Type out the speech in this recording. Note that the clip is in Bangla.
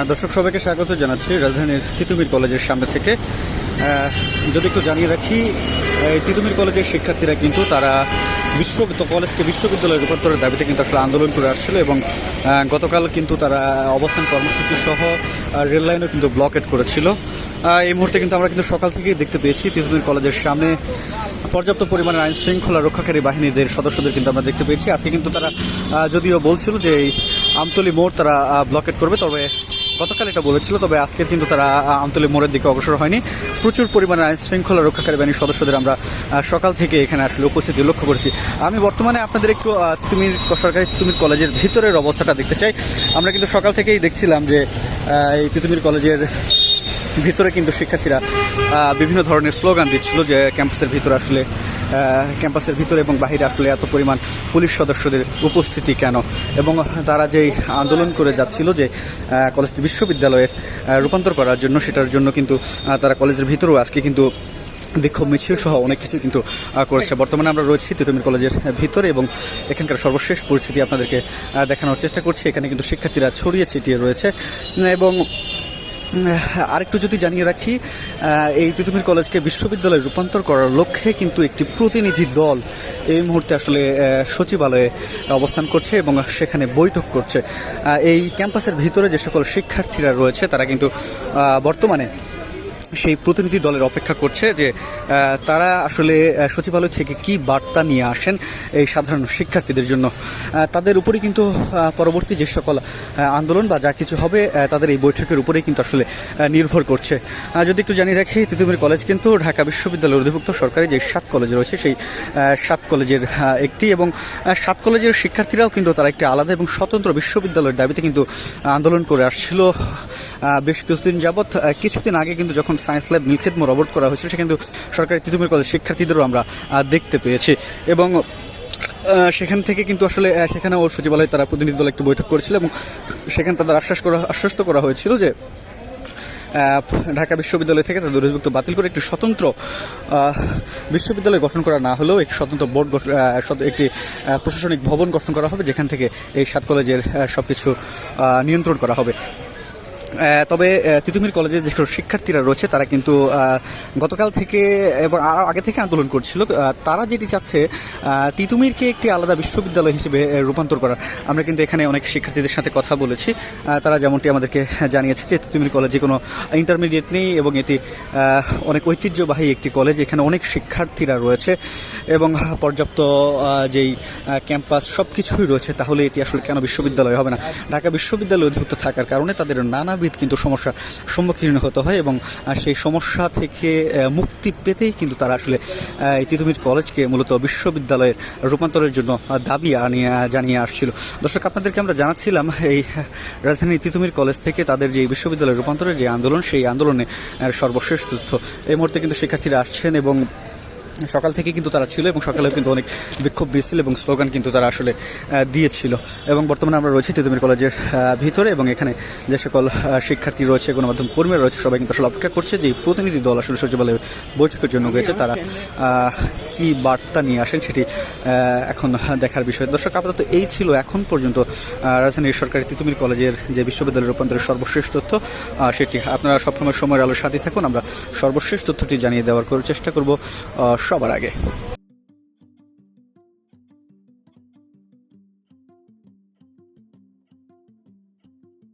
দর্শক সবাইকে স্বাগত জানাচ্ছি রাজধানীর তিতুমির কলেজের সামনে থেকে। যদি একটু জানিয়ে রাখি, তিতুমির কলেজের শিক্ষার্থীরা কিন্তু তারা কলেজকে বিশ্ববিদ্যালয়ে রূপান্তরের দাবিতে কিন্তু আসলে আন্দোলন করে আসছিল এবং গতকাল কিন্তু তারা অবস্থান কর্মসূচি সহ রেল লাইনও কিন্তু ব্লকেট করেছিল। এই মুহূর্তে কিন্তু আমরা কিন্তু সকাল থেকেই দেখতে পেয়েছি তিতুমির কলেজের সামনে পর্যাপ্ত পরিমাণে আইন শৃঙ্খলা রক্ষাকারী বাহিনীদের সদস্যদের কিন্তু আমরা দেখতে পেয়েছি। আজকে কিন্তু তারা যদিও বলছিল যে এই আমতলী মোড় তারা ব্লকেট করবে, তবে গতকাল এটা বলেছিল, তবে আজকে কিন্তু তারা আমতলী মোড়ের দিকে অগ্রসর হয়নি। প্রচুর পরিমাণে আইন শৃঙ্খলা রক্ষাকারী বাহিনীর সদস্যদের আমরা সকাল থেকে এখানে আসলে উপস্থিতি লক্ষ্য করেছি। আমি বর্তমানে আপনাদের একটু সরকারি তিতুমির কলেজের ভিতরের অবস্থাটা দেখতে চাই। আমরা কিন্তু সকাল থেকেই দেখছিলাম যে এই তিতুমির কলেজের ভিতরে কিন্তু শিক্ষার্থীরা বিভিন্ন ধরনের স্লোগান দিচ্ছিল যে ক্যাম্পাসের ভিতরে এবং বাহিরে আসলে এত পরিমাণ পুলিশ সদস্যদের উপস্থিতি কেন, এবং তারা যেই আন্দোলন করে যাচ্ছিল যে কলেজটি বিশ্ববিদ্যালয়ে রূপান্তর করার জন্য, সেটার জন্য কিন্তু তারা কলেজের ভিতরেও আজকে কিন্তু বিক্ষোভ মিছিল সহ অনেক কিছু কিন্তু করেছে। বর্তমানে আমরা রয়েছি তিতুমির কলেজের ভিতরে এবং এখানকার সর্বশেষ পরিস্থিতি আপনাদেরকে দেখানোর চেষ্টা করছি। এখানে কিন্তু শিক্ষার্থীরা ছড়িয়ে ছিটিয়ে রয়েছে। এবং আরেকটু যদি জানিয়ে রাখি, এই তিতুমির কলেজকে বিশ্ববিদ্যালয়ে রূপান্তর করার লক্ষ্যে কিন্তু একটি প্রতিনিধি দল এই মুহূর্তে আসলে সচিবালয়ে অবস্থান করছে এবং সেখানে বৈঠক করছে। এই ক্যাম্পাসের ভিতরে যে সকল শিক্ষার্থীরা রয়েছে তারা কিন্তু বর্তমানে সেই প্রতিনিধি দলের অপেক্ষা করছে যে তারা আসলে সচিবালয় থেকে কি বার্তা নিয়ে আসেন এই সাধারণ শিক্ষার্থীদের জন্য। তাদের উপরেই কিন্তু পরবর্তী যে সকল আন্দোলন বা যা কিছু হবে তাদের এই বৈঠকের উপরেই কিন্তু আসলে নির্ভর করছে। যদি একটু জানিয়ে রাখি, তিতুমির কলেজ কিন্তু ঢাকা বিশ্ববিদ্যালয়ের অধিভুক্ত সরকারি যে 7 কলেজ রয়েছে সেই 7 কলেজের একটি, এবং 7 কলেজের শিক্ষার্থীরাও কিন্তু তারা একটি আলাদা এবং স্বতন্ত্র বিশ্ববিদ্যালয়ের দাবিতে কিন্তু আন্দোলন করে আসছিল বেশ কিছুদিন যাবৎ। কিছুদিন আগে কিন্তু যখন সায়েন্স ল্যাব নীলক্ষেত মোড় অবরোধ করা হয়েছিল, সেখানে কিন্তু সরকারি তিতুমির কলেজ শিক্ষার্থীদেরও আমরা দেখতে পেয়েছি এবং সেখান থেকে কিন্তু আসলে সেখানেও সচিবালয়ে তারা প্রতিনিধি দল একটু বৈঠক করেছিল এবং সেখানে তাদের আশ্বস্ত করা হয়েছিল যে ঢাকা বিশ্ববিদ্যালয় থেকে তাদের অধিভুক্ত বাতিল করে একটি স্বতন্ত্র বিশ্ববিদ্যালয় গঠন করা না হলেও একটি স্বতন্ত্র বোর্ড, একটি প্রশাসনিক ভবন গঠন করা হবে, যেখান থেকে এই 7 কলেজের সব কিছু নিয়ন্ত্রণ করা হবে। তবে তিতুমির কলেজের যে শিক্ষার্থীরা রয়েছে তারা কিন্তু গতকাল থেকে এবং আরও আগে থেকে আন্দোলন করছিল। তারা যেটি চাচ্ছে তিতুমিরকে একটি আলাদা বিশ্ববিদ্যালয় হিসেবে রূপান্তর করার। আমরা কিন্তু এখানে অনেক শিক্ষার্থীদের সাথে কথা বলেছি, তারা যেমনটি আমাদেরকে জানিয়েছে যে তিতুমির কলেজে কোনো ইন্টারমিডিয়েট নেই এবং এটি অনেক ঐতিহ্যবাহী একটি কলেজ। এখানে অনেক শিক্ষার্থীরা রয়েছে এবং পর্যাপ্ত যেই ক্যাম্পাস সব কিছুই রয়েছে, তাহলে এটি আসলে কেন বিশ্ববিদ্যালয় হবে না? ঢাকা বিশ্ববিদ্যালয়ে অধিভুক্ত থাকার কারণে তাদের নানাবিধ কিন্তু সমস্যার সম্মুখীন হতে হয় এবং সেই সমস্যা থেকে মুক্তি পেতেই কিন্তু তারা আসলে এই তিতুমির কলেজকে মূলত বিশ্ববিদ্যালয়ের রূপান্তরের জন্য দাবি জানিয়ে আসছিল। দর্শক, আপনাদেরকে আমরা জানাচ্ছিলাম এই রাজধানীর তিতুমির কলেজ থেকে তাদের যে বিশ্ববিদ্যালয় রূপান্তরের যে আন্দোলন, সেই আন্দোলনে সর্বশেষ তথ্য। এই মুহূর্তে কিন্তু শিক্ষার্থীরা আসছেন এবং সকাল থেকে কিন্তু তারা ছিল এবং সকালেও কিন্তু অনেক বিক্ষোভ মিছিল এবং স্লোগান কিন্তু তারা আসলে দিয়েছিল। এবং বর্তমানে আমরা রয়েছি তিতুমির কলেজের ভিতরে এবং এখানে যে সকল শিক্ষার্থী রয়েছে, গণমাধ্যম কর্মীরা রয়েছে, সবাই কিন্তু আসলে অপেক্ষা করছে যে প্রতিনিধি দল আসলে সচিবালয়ে বৈঠকের জন্য গেছে, তারা কি বার্তা নিয়ে আসেন সেটি এখন দেখার বিষয়। দর্শক, আপাতত এই ছিল এখন পর্যন্ত রাজধানীর সরকারি তিতুমির কলেজের যে বিশ্ববিদ্যালয় রূপান্তরের সর্বশেষ তথ্য, সেটি আপনারা সবসময় সময়ের আলোর সাথে থাকুন। আমরা সর্বশেষ তথ্যটি জানিয়ে দেওয়ার চেষ্টা করব সবার আগে।